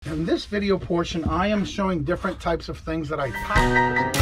In this video portion, I am showing different types of things that I pack.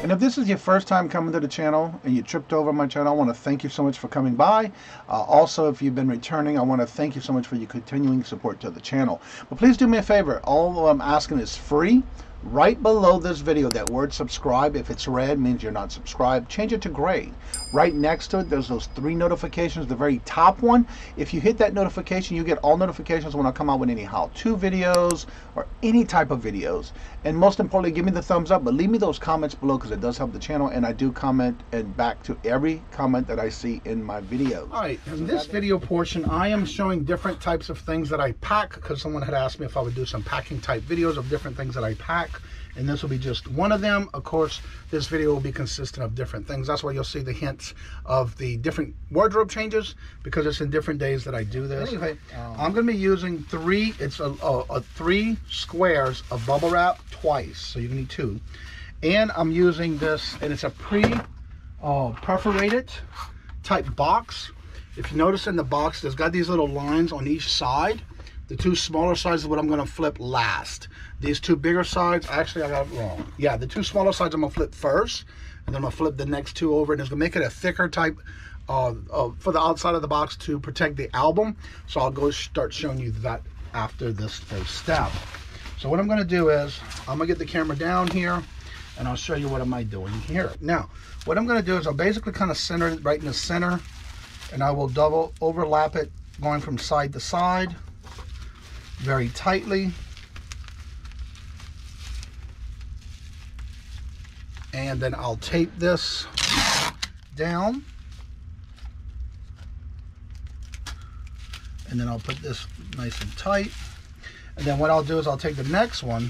And if this is your first time coming to the channel and you tripped over my channel, I want to thank you so much for coming by. Also, if you've been returning, I want to thank you so much for your continuing support to the channel. But please do me a favor. All I'm asking is free. Right below this video, that word subscribe, if it's red, means you're not subscribed. Change it to gray. Right next to it, there's those 3 notifications. The very top one, if you hit that notification, you get all notifications when I come out with any how-to videos or any type of videos. And most importantly, give me the thumbs up, but leave me those comments below because it does help the channel, and I do comment and back to every comment that I see in my videos. All right, in this video portion, I am showing different types of things that I pack because someone had asked me if I would do some packing type videos of different things that I pack. And this will be just one of them. Of course, this video will be consistent of different things. That's why you'll see the hints of the different wardrobe changes, because it's in different days that I do this. Anyway, I'm going to be using 3 squares of bubble wrap twice, so you need 2. And I'm using this, and it's a perforated type box. If you notice in the box, there's got these little lines on each side. The 2 smaller sides is what I'm going to flip last. These 2 bigger sides, actually I got it wrong. Yeah, the 2 smaller sides I'm going to flip first, and then I'm going to flip the next 2 over, and it's going to make it a thicker type for the outside of the box to protect the album. So I'll go start showing you that after this first step. So what I'm going to do is, I'm going to get the camera down here, and I'll show you what am I doing here. Now, what I'm going to do is I'll basically kind of center it right in the center, and I will double overlap it going from side to side very tightly, and then I'll tape this down, and then I'll put this nice and tight. And then what I'll do is I'll take the next one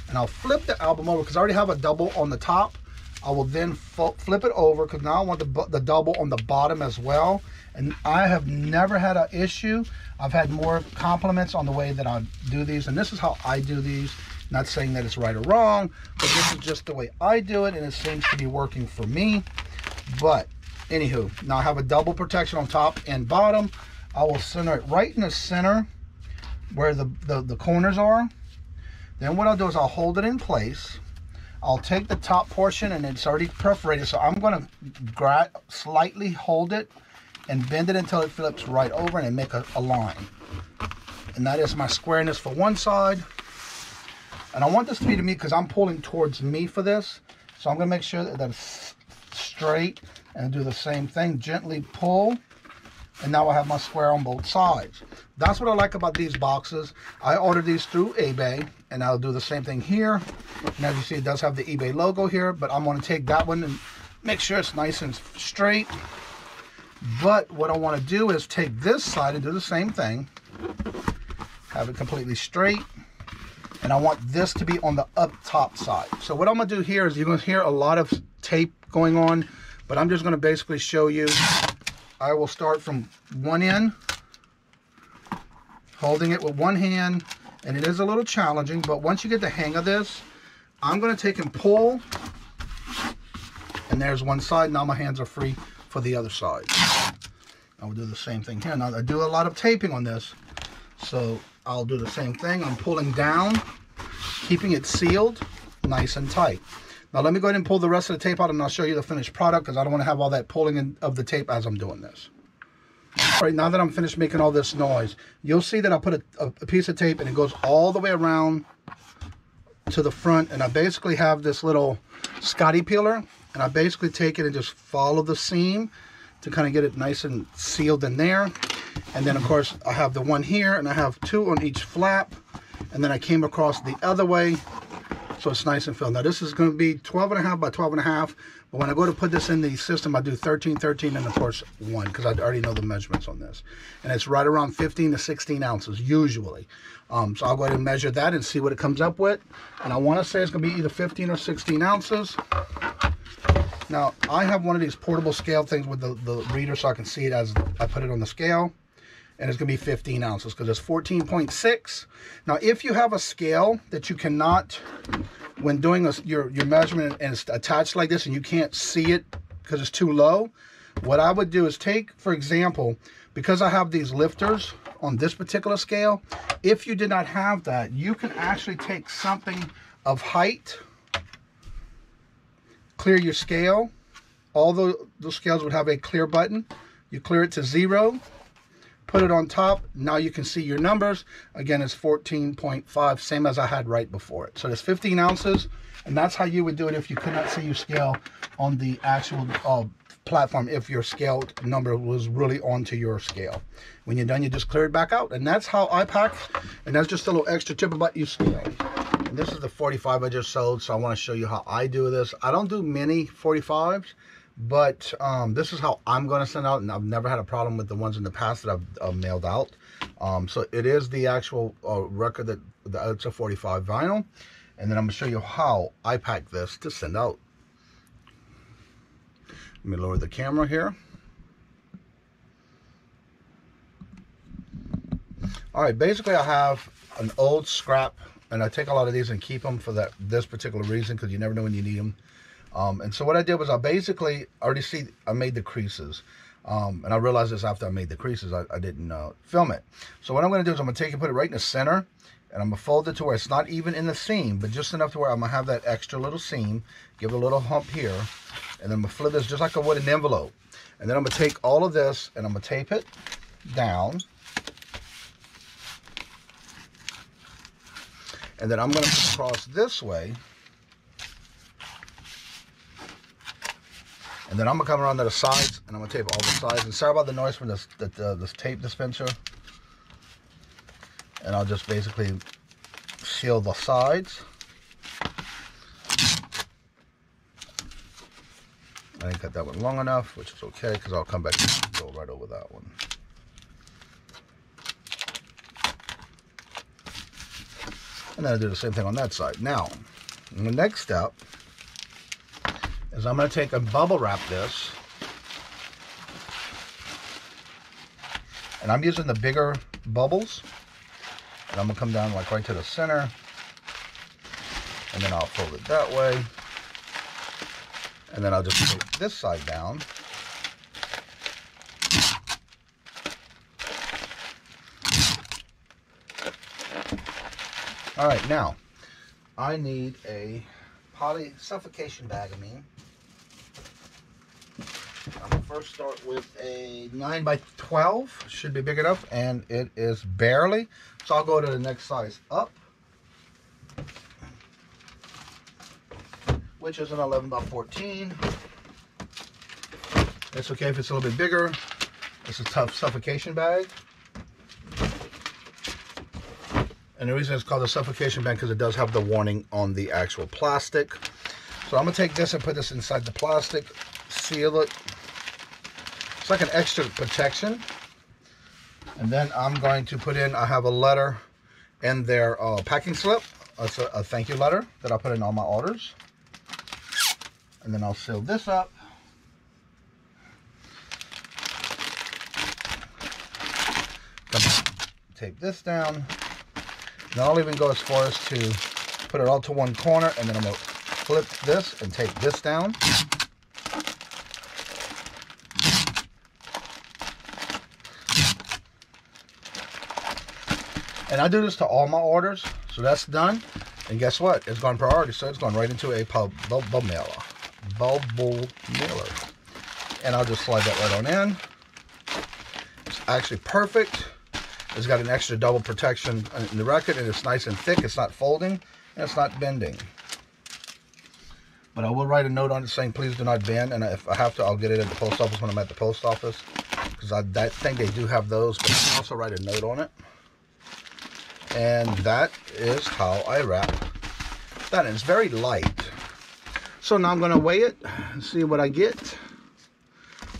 and I'll flip the album over, because I already have a double on the top. I will then flip it over, because now I want the double on the bottom as well. And I have never had an issue. I've had more compliments on the way that I do these, and this is how I do these. Not saying that it's right or wrong, but this is just the way I do it, and it seems to be working for me. But anywho, now I have a double protection on top and bottom. I will center it right in the center where the corners are. Then what I'll do is I'll hold it in place. I'll take the top portion, and it's already perforated, so I'm going to slightly hold it and bend it until it flips right over and make a line. And that is my squareness for one side. And I want this to be to me because I'm pulling towards me for this. So I'm going to make sure that it's straight and do the same thing. Gently pull. And now I have my square on both sides. That's what I like about these boxes. I ordered these through eBay, and I'll do the same thing here. And as you see, it does have the eBay logo here, but I'm going to take that one and make sure it's nice and straight. But what I want to do is take this side and do the same thing. Have it completely straight. And I want this to be on the up top side. So what I'm going to do here is you're going to hear a lot of tape going on, but I'm just going to basically show you. I will start from one end, holding it with one hand, and it is a little challenging, but once you get the hang of this, I'm going to take and pull, and there's one side. Now my hands are free for the other side. I will do the same thing here. Now I do a lot of taping on this, so I'll do the same thing. I'm pulling down, keeping it sealed nice and tight. Now let me go ahead and pull the rest of the tape out, and I'll show you the finished product, because I don't want to have all that pulling of the tape as I'm doing this. All right, now that I'm finished making all this noise, you'll see that I put a piece of tape, and it goes all the way around to the front, and I basically have this little Scotty peeler, and I basically take it and just follow the seam to kind of get it nice and sealed in there. And then of course I have the one here, and I have 2 on each flap, and then I came across the other way so it's nice and filled. Now this is going to be 12.5 by 12.5, but when I go to put this in the system, I do 13, 13, and of course 1, because I already know the measurements on this. And it's right around 15 to 16 ounces, usually. So I'll go ahead and measure that and see what it comes up with. And I want to say it's going to be either 15 or 16 ounces. Now, I have one of these portable scale things with the reader so I can see it as I put it on the scale. And it's going to be 15 ounces because it's 14.6. Now, if you have a scale that you cannot, when doing your measurement and it's attached like this and you can't see it because it's too low, what I would do is take, for example, because I have these lifters on this particular scale, if you did not have that, you can actually take something of height, clear your scale. All the scales would have a clear button. You clear it to 0, put it on top. Now you can see your numbers. Again, it's 14.5, same as I had right before it. So there's 15 ounces, and that's how you would do it if you could not see your scale on the actual platform, if your scale number was really onto your scale. When you're done, you just clear it back out, and that's how I pack. And that's just a little extra tip about your scale. And this is the 45 I just sold, so I want to show you how I do this. I don't do many 45s, but this is how I'm going to send out, and I've never had a problem with the ones in the past that I've mailed out. So it is the actual record that it's a 45 vinyl, and then I'm going to show you how I pack this to send out. Let me lower the camera here. All right, basically I have an old scrap, and I take a lot of these and keep them for this particular reason, because you never know when you need them. And so what I did was I made the creases. And I realized this after I made the creases. I didn't film it. So what I'm going to do is I'm going to take and put it right in the center, and I'm going to fold it to where it's not even in the seam, but just enough to where I'm going to have that extra little seam, give it a little hump here, and then I'm going to flip this just like I would an envelope. And then I'm going to take all of this and I'm going to tape it down. And then I'm going to put it across this way. And then I'm going to come around to the sides, and I'm going to tape all the sides. And sorry about the noise from this tape dispenser. And I'll just basically seal the sides. I didn't cut that one long enough, which is okay, because I'll come back and go right over that one. And then I'll do the same thing on that side. Now, the next step is I'm going to take and bubble wrap this. And I'm using the bigger bubbles. And I'm going to come down like right to the center. And then I'll fold it that way. And then I'll just take this side down. All right, now I need a poly suffocation bag of me. I'm gonna first start with a 9 by 12. Should be big enough, and it is barely. So I'll go to the next size up, which is an 11 by 14. It's okay if it's a little bit bigger. It's a tough suffocation bag. And the reason it's called a suffocation bag because it does have the warning on the actual plastic. So I'm going to take this and put this inside the plastic, seal it. It's like an extra protection. And then I'm going to put in, I have a letter in their packing slip. It's a thank you letter that I put in all my orders. And then I'll seal this up. Tape this down. And I'll even go as far as to put it all to one corner, and then I'm going to flip this and tape this down. And I do this to all my orders, so that's done. And guess what? It's gone priority, so it's going right into a bubble mailer. And I'll just slide that right on in. It's actually perfect. It's got an extra double protection in the record, and it's nice and thick. It's not folding, and it's not bending. But I will write a note on it saying, please do not bend. And if I have to, I'll get it at the post office when I'm at the post office, because I think they do have those. But I can also write a note on it. And that is how I wrap That is very light. So now I'm going to weigh it and see what I get.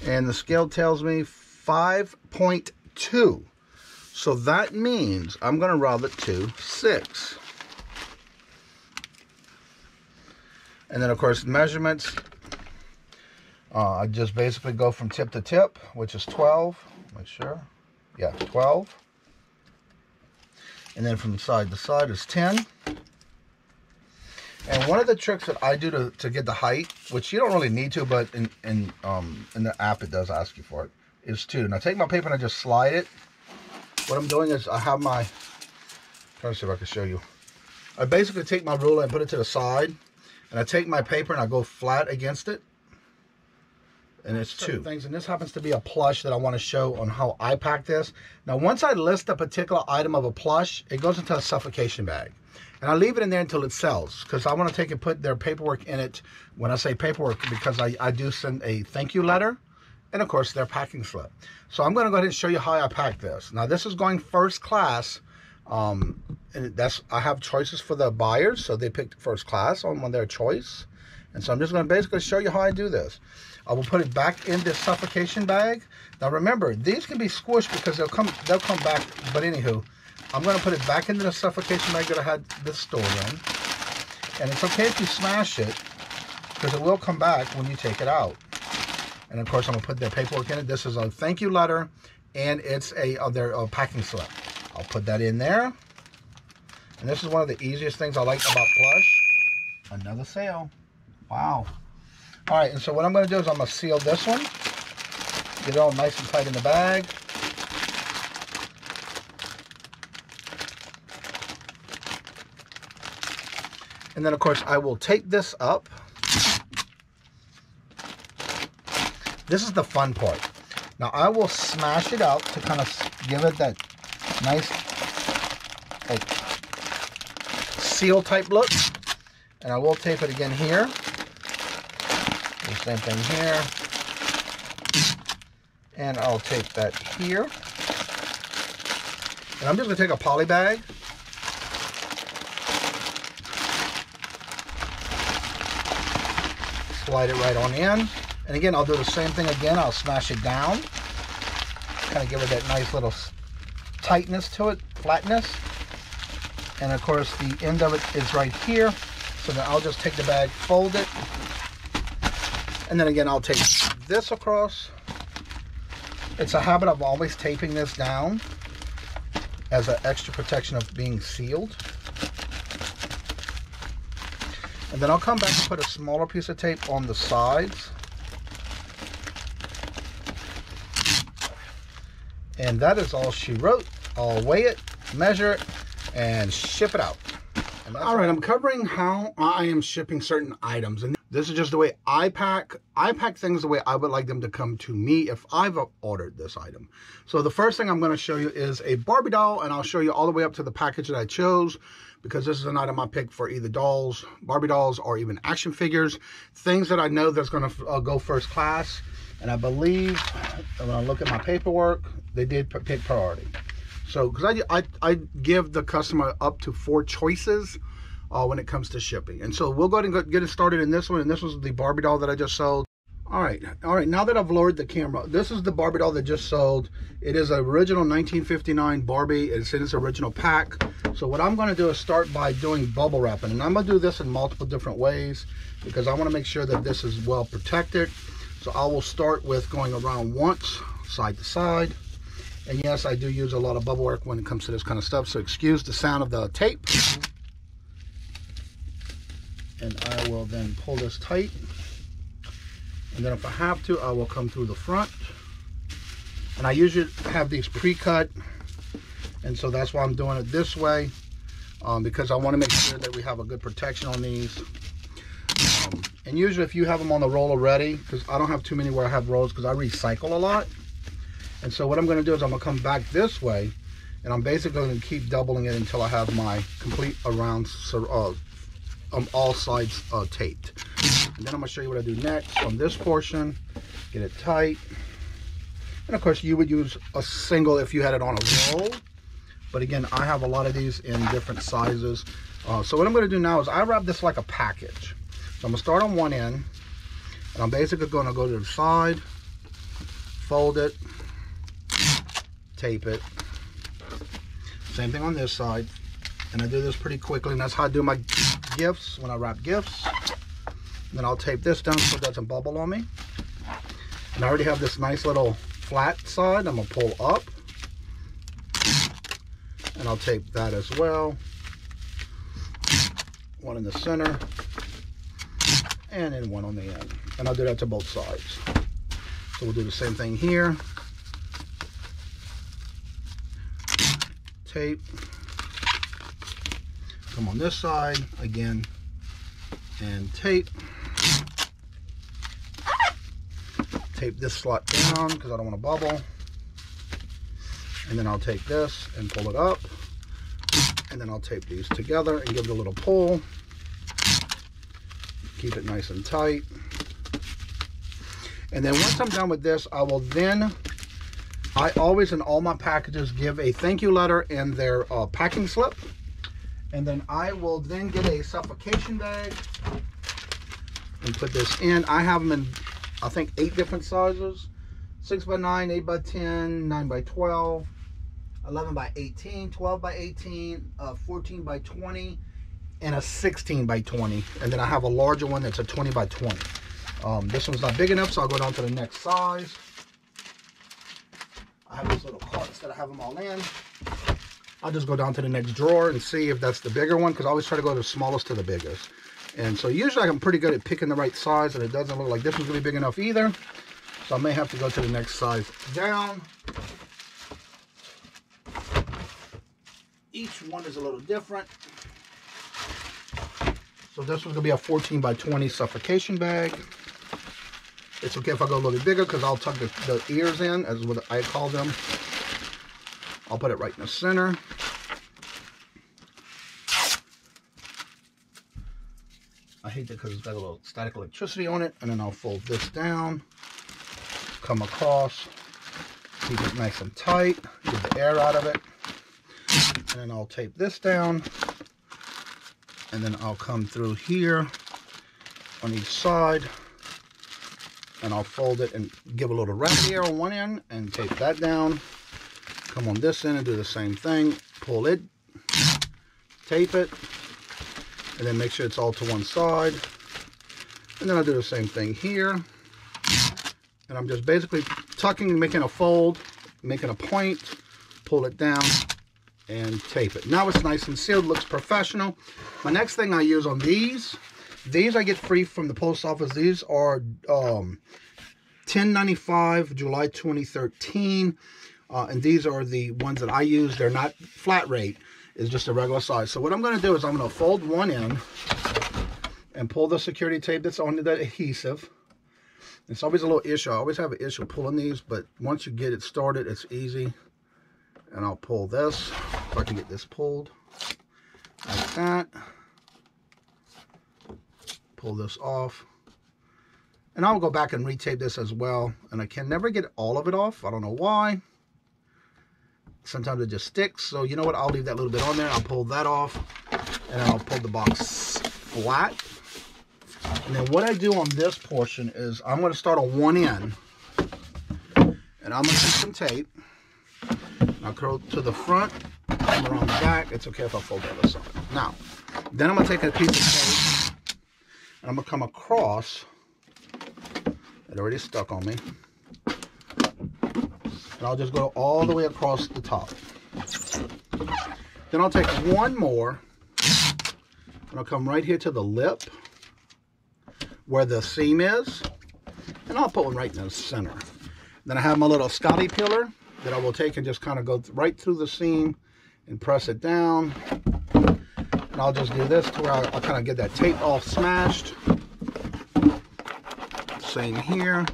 And the scale tells me 5.2. So that means I'm going to round it to 6. And then, of course, measurements. I just basically go from tip to tip, which is 12. Make sure. Yeah, 12. And then from side to side is 10. And one of the tricks that I do to get the height, which you don't really need to, but in the app it does ask you for it, is to, and I take my paper and I just slide it. What I'm doing is I have my, trying to see if I can show you. I basically take my ruler and put it to the side, and I take my paper and I go flat against it. And it's 2 things, and this happens to be a plush that I want to show on how I pack this. Now, once I list a particular item of a plush, it goes into a suffocation bag. And I leave it in there until it sells, because I want to take and put their paperwork in it. When I say paperwork, because I do send a thank you letter, and of course their packing slip. So I'm going to go ahead and show you how I pack this. Now, this is going first class. And I have choices for the buyers, so they picked first class on their choice. And so I'm just going to basically show you how I do this. I will put it back in this suffocation bag. Now remember, these can be squished because they'll come back. But anywho, I'm going to put it back into the suffocation bag that I had this stored in. And it's okay if you smash it, because it will come back when you take it out. And of course, I'm going to put their paperwork in it. This is a thank you letter, and it's their packing slip. I'll put that in there. And this is one of the easiest things I like about Plush. Another sale. Wow. All right, and so what I'm going to do is I'm going to seal this one. Get it all nice and tight in the bag. And then, of course, I will tape this up. This is the fun part. Now, I will smash it out to kind of give it that nice like seal type look. And I will tape it again here. The same thing here. And I'll tape that here. And I'm just going to take a poly bag. Slide it right on in. And again, I'll do the same thing again. I'll smash it down. Kind of give it that nice little tightness to it, flatness. And of course, the end of it is right here. So then I'll just take the bag, fold it. And then again, I'll take this across. It's a habit of always taping this down as an extra protection of being sealed. And then I'll come back and put a smaller piece of tape on the sides. And that is all she wrote. I'll weigh it, measure it, and ship it out. All right, I'm covering how I am shipping certain items. And this is just the way I pack. I pack things the way I would like them to come to me if I've ordered this item. So the first thing I'm going to show you is a Barbie doll, and I'll show you all the way up to the package that I chose, because this is an item I picked for either dolls, Barbie dolls, or even action figures. Things that I know that's going to go first class. And I believe, when I look at my paperwork, they did pick priority. So, because I give the customer up to 4 choices when it comes to shipping. And so we'll go ahead and get it started in this one. And this was the Barbie doll that I just sold. All right. Now that I've lowered the camera, this is the Barbie doll that just sold. It is an original 1959 Barbie. It's in its original pack. So what I'm going to do is start by doing bubble wrapping. And I'm going to do this in multiple different ways, because I want to make sure that this is well protected. So I will start with going around once, side to side. And yes, I do use a lot of bubble work when it comes to this kind of stuff. So excuse the sound of the tape. And I will then pull this tight. And then if I have to, I will come through the front. And I usually have these pre-cut. And so that's why I'm doing it this way. Because I want to make sure that we have a good protection on these. And usually if you have them on the roll already, because I don't have too many where I have rolls because I recycle a lot. And so what I'm going to do is I'm going to come back this way, and I'm basically going to keep doubling it until I have my complete around all sides taped. And then I'm going to show you what I do next on this portion. Get it tight. And of course you would use a single if you had it on a roll. But again, I have a lot of these in different sizes. So what I'm going to do now is I wrap this like a package. So I'm going to start on one end, and I'm basically going to go to the side, fold it, tape it. Same thing on this side. And I do this pretty quickly, and that's how I do my gifts when I wrap gifts. And then I'll tape this down so it doesn't bubble on me. And I already have this nice little flat side I'm going to pull up. And I'll tape that as well. One in the center. And then one on the end. And I'll do that to both sides. So we'll do the same thing here. Tape. Come on this side again. And tape. Tape this slot down because I don't want to bubble. And then I'll take this and pull it up. And then I'll tape these together and give it a little pull. Keep it nice and tight. And then once I'm done with this, I always in all my packages give a thank you letter and their packing slip. And then I will then get a suffocation bag and put this in. I have them in, I think, 8 different sizes. 6x9, 8x10, 9x12, 11x18, 12x18, 14x20, and a 16x20. And then I have a larger one that's a 20x20. This one's not big enough, so I'll go down to the next size. I have these little carts that I have them all in. I'll just go down to the next drawer and see if that's the bigger one, because I always try to go the smallest to the biggest. And so usually I'm pretty good at picking the right size, and it doesn't look like this one's going to be big enough either. So I may have to go to the next size down. Each one is a little different. So this one's going to be a 14x20 suffocation bag. It's okay if I go a little bit bigger because I'll tuck the ears in, as what I call them. I'll put it right in the center. I hate that because it's got a little static electricity on it. And then I'll fold this down, come across, keep it nice and tight, get the air out of it. And then I'll tape this down. And then I'll come through here on each side. And I'll fold it and give a little wrap here on one end and tape that down. Come on this end and do the same thing. Pull it, tape it, and then make sure it's all to one side. And then I'll do the same thing here. And I'm just basically tucking, making a fold, making a point, pull it down, and tape it. Now it's nice and sealed, looks professional. My next thing I use on these I get free from the post office. These are $10.95, July 2013. And these are the ones that I use. They're not flat rate. It's just a regular size. So what I'm going to do is I'm going to fold one in and pull the security tape that's on the adhesive. It's always a little issue. I always have an issue pulling these, but once you get it started, it's easy. And I'll pull this, if I can get this pulled like that. Pull this off. And I'll go back and retape this as well. And I can never get all of it off. I don't know why. Sometimes it just sticks. So you know what? I'll leave that little bit on there. I'll pull that off. And then I'll pull the box flat. And then what I do on this portion is I'm going to start on one end. And I'm going to take some tape. I'll curl to the front. Come around the back. It's okay if I fold the other side. Now, then I'm going to take a piece of tape. And I'm going to come across. It already stuck on me. And I'll just go all the way across the top. Then I'll take one more. And I'll come right here to the lip. Where the seam is. And I'll put one right in the center. Then I have my little Scotty pillar that I will take and just kind of go right through the seam. And press it down. And I'll just do this to where I'll kind of get that tape all smashed. Same here.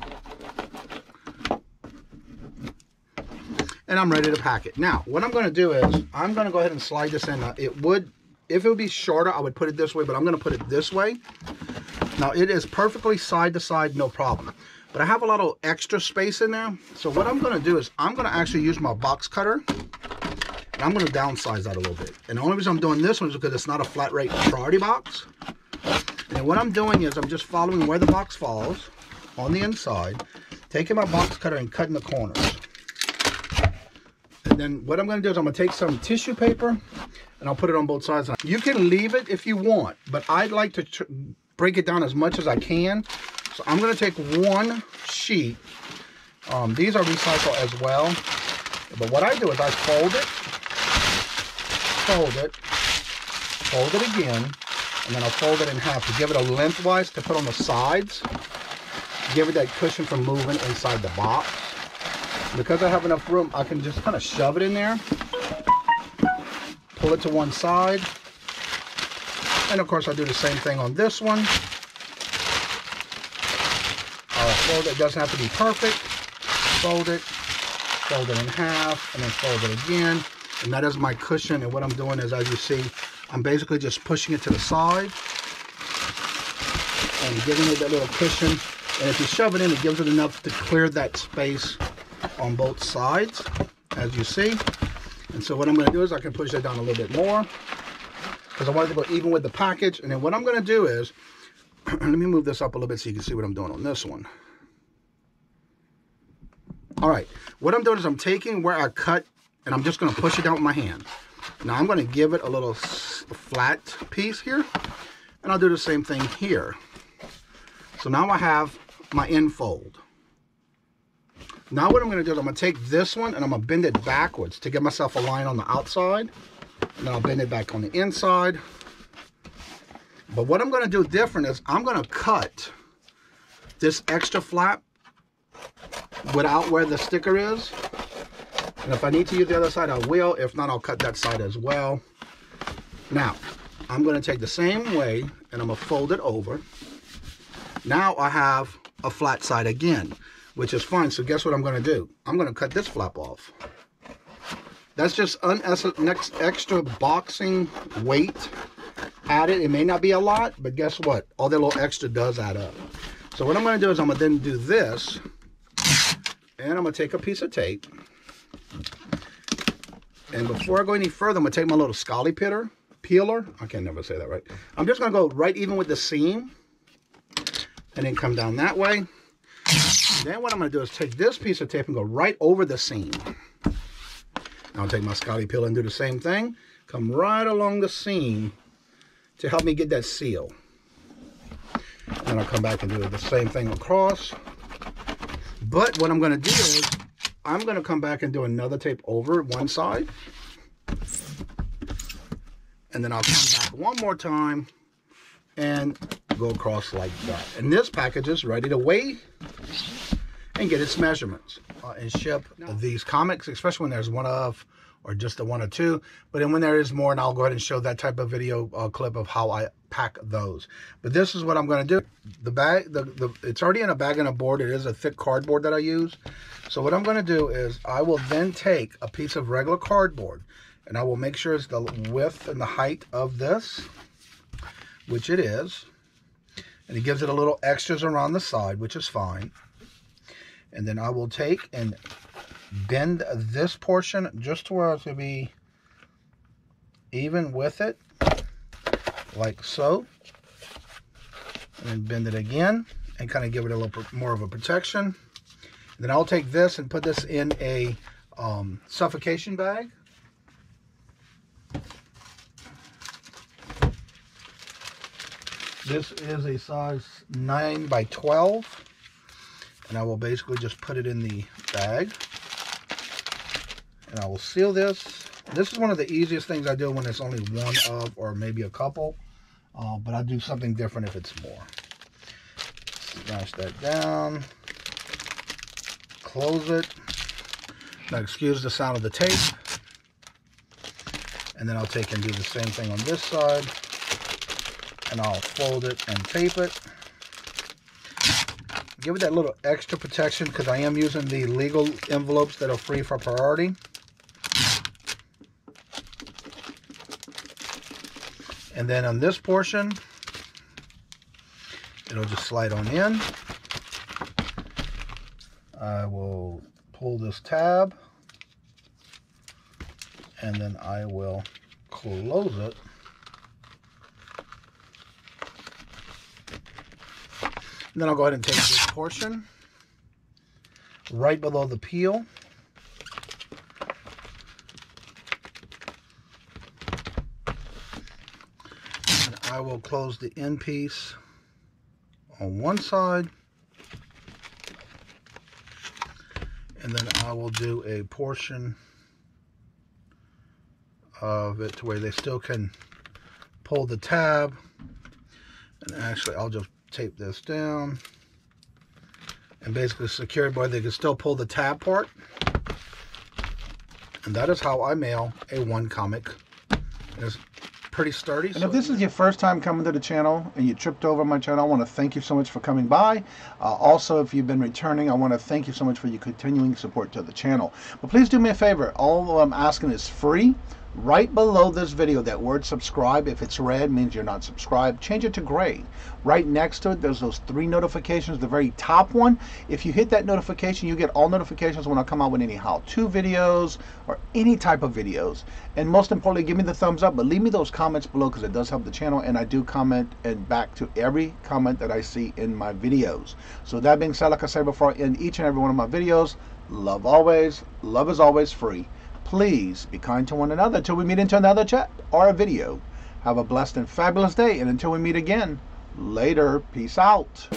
And I'm ready to pack it. Now, what I'm going to do is, I'm going to go ahead and slide this in. If it would be shorter, I would put it this way, but I'm going to put it this way. Now, it is perfectly side to side, no problem. But I have a lot of extra space in there. So what I'm going to do is, I'm going to actually use my box cutter. And I'm going to downsize that a little bit. And the only reason I'm doing this one is because it's not a flat rate priority box. And what I'm doing is I'm just following where the box falls on the inside, taking my box cutter and cutting the corners. And then what I'm going to do is I'm going to take some tissue paper and I'll put it on both sides. You can leave it if you want, but I'd like to break it down as much as I can. So I'm going to take one sheet. These are recycled as well. But what I do is I fold it again, and then I'll fold it in half to give it a lengthwise to put on the sides. Give it that cushion from moving inside the box. Because I have enough room, I can just kind of shove it in there. Pull it to one side. And of course I do the same thing on this one. I'll fold it. It doesn't have to be perfect. Fold it in half, and then fold it again. And that is my cushion. And what I'm doing is, as you see, I'm basically just pushing it to the side and giving it that little cushion. And if you shove it in, it gives it enough to clear that space on both sides, as you see. And so what I'm going to do is I can push that down a little bit more because I want it to go even with the package. And then what I'm going to do is, let me move this up a little bit so you can see what I'm doing on this one. All right, what I'm doing is I'm taking where I cut and I'm just going to push it down with my hand. Now I'm going to give it a little flat piece here, and I'll do the same thing here. So now I have my end fold. Now what I'm going to do is I'm going to take this one and I'm going to bend it backwards to give myself a line on the outside, and then I'll bend it back on the inside. But what I'm going to do different is I'm going to cut this extra flap without where the sticker is. And if I need to use the other side, I will. If not, I'll cut that side as well. Now, I'm going to take the same way and I'm going to fold it over. Now I have a flat side again, which is fine. So guess what I'm going to do? I'm going to cut this flap off. That's just next extra boxing weight added. It may not be a lot, but guess what? All that little extra does add up. So what I'm going to do is I'm going to then do this. And I'm going to take a piece of tape. And before I go any further, I'm going to take my little Scally peeler. I can never say that right. I'm just going to go right even with the seam. And then come down that way. And then what I'm going to do is take this piece of tape and go right over the seam. I'll take my Scally peeler and do the same thing. Come right along the seam to help me get that seal. And I'll come back and do the same thing across. But what I'm going to do is I'm going to come back and do another tape over one side. And then I'll come back one more time and go across like that. And this package is ready to weigh and get its measurements and ship these comics, especially when there's one of or just a one or two. But then when there is more, and I'll go ahead and show that type of video clip of how I pack those. But this is what I'm going to do. The bag, it's already in a bag and a board. It is a thick cardboard that I use. So what I'm going to do is I will then take a piece of regular cardboard, and I will make sure it's the width and the height of this, which it is. And it gives it a little extras around the side, which is fine. And then I will take and bend this portion just to where it's going to be even with it, like so. And then bend it again and kind of give it a little more of a protection. And then I'll take this and put this in a suffocation bag. This is a size 9 by 12. And I will basically just put it in the bag. And I will seal this. This is one of the easiest things I do when it's only one of or maybe a couple. But I do something different if it's more. Smash that down. Close it. Now excuse the sound of the tape. And then I'll take and do the same thing on this side. And I'll fold it and tape it. Give it that little extra protection because I am using the legal envelopes that are free for priority. And then on this portion, it'll just slide on in. I will pull this tab And then I will close it. And then I'll go ahead and take this portion right below the peel. And I will close the end piece on one side. And then I will do a portion of it to where they still can pull the tab. And actually I'll just tape this down and basically secure it where they can still pull the tab part. And that is how I mail a one comic. It's pretty sturdy. And if this is your first time coming to the channel and you tripped over my channel, I want to thank you so much for coming by. Also, if you've been returning, I want to thank you so much for your continuing support to the channel. But please do me a favor. All I'm asking is free. Right below this video, that word subscribe, if it's red, means you're not subscribed. Change it to gray. Right next to it, there's those 3 notifications. The very top one, if you hit that notification, you get all notifications when I come out with any how-to videos or any type of videos. And most importantly, give me the thumbs up, but leave me those comments below because it does help the channel, and I do comment and back to every comment that I see in my videos. So that being said, like I said before, in each and every one of my videos, love always, love is always free. Please be kind to one another until we meet into another chat or a video. Have a blessed and fabulous day, and until we meet again, later. Peace out.